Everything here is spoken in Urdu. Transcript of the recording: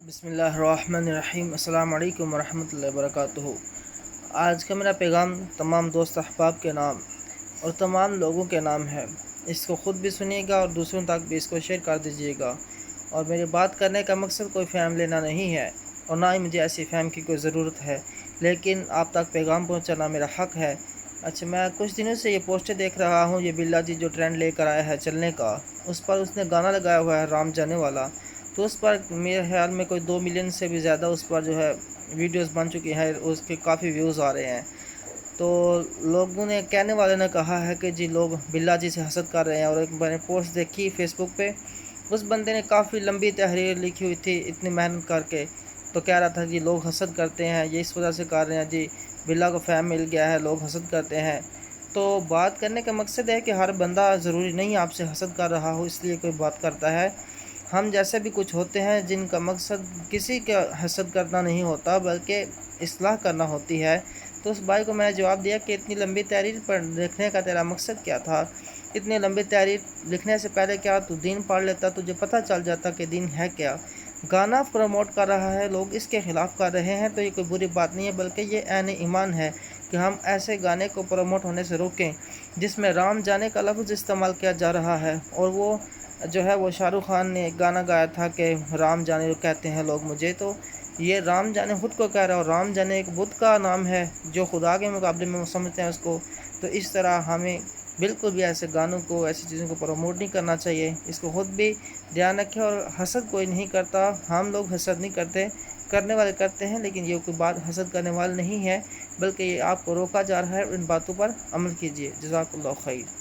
بسم اللہ الرحمن الرحیم۔ السلام علیکم ورحمۃ اللہ وبرکاتہ۔ آج کا میرا پیغام تمام دوست احباب کے نام اور تمام لوگوں کے نام ہے۔ اس کو خود بھی سنیے گا اور دوسروں تک بھی اس کو شیئر کر دیجیے گا۔ اور میری بات کرنے کا مقصد کوئی فیم لینا نہیں ہے اور نہ ہی مجھے ایسی فیم کی کوئی ضرورت ہے، لیکن آپ تک پیغام پہنچانا میرا حق ہے۔ اچھا، میں کچھ دنوں سے یہ پوسٹر دیکھ رہا ہوں، یہ بلا جی جو ٹرینڈ لے کر آیا ہے چلنے کا، اس پر اس نے گانا لگایا ہوا ہے رام جانے والا۔ تو اس پر میرے خیال میں کوئی 2 ملین سے بھی زیادہ اس پر جو ہے ویڈیوز بن چکی ہیں، اس کے کافی ویوز آ رہے ہیں۔ تو لوگوں نے کہنے والے نے کہا ہے کہ جی لوگ بلا جی سے حسد کر رہے ہیں، اور ایک میں نے پوسٹ دیکھی فیس بک پہ، اس بندے نے کافی لمبی تحریر لکھی ہوئی تھی اتنی محنت کر کے، تو کہہ رہا تھا جی لوگ حسد کرتے ہیں، یہ اس وجہ سے کر رہے ہیں، جی بلا کو فیم مل گیا ہے، لوگ حسد کرتے ہیں۔ تو بات کرنے کا مقصد ہے کہ ہر بندہ ضروری نہیں آپ سے حسد کر رہا ہو اس لیے کوئی بات کرتا ہے۔ ہم جیسے بھی کچھ ہوتے ہیں جن کا مقصد کسی کا حسد کرنا نہیں ہوتا بلکہ اصلاح کرنا ہوتی ہے۔ تو اس بھائی کو میں نے جواب دیا کہ اتنی لمبی تحریر پر لکھنے کا تیرا مقصد کیا تھا؟ اتنی لمبی تحریر لکھنے سے پہلے کیا تو دین پڑھ لیتا، تجھے پتہ چل جاتا کہ دین ہے کیا۔ گانا پروموٹ کر رہا ہے، لوگ اس کے خلاف کر رہے ہیں، تو یہ کوئی بری بات نہیں ہے بلکہ یہ عین ایمان ہے کہ ہم ایسے گانے کو پروموٹ ہونے سے روکیں جس میں رام جانے کا لفظ استعمال کیا جا رہا ہے۔ اور وہ جو ہے وہ شاہ رخ خان نے ایک گانا گایا تھا کہ رام جانے کہتے ہیں لوگ مجھے، تو یہ رام جانے خود کو کہہ رہا ہے، اور رام جانے ایک بت کا نام ہے جو خدا کے مقابلے میں وہ سمجھتے ہیں اس کو۔ تو اس طرح ہمیں بالکل بھی ایسے گانوں کو، ایسی چیزوں کو پروموٹ نہیں کرنا چاہیے، اس کو خود بھی دھیان رکھیں۔ اور حسد کوئی نہیں کرتا، ہم لوگ حسد نہیں کرتے، کرنے والے کرتے ہیں، لیکن یہ کوئی بات حسد کرنے والی نہیں ہے بلکہ یہ آپ کو روکا جا رہا ہے۔ ان باتوں پر عمل کیجیے۔ جزاک اللہ خیر۔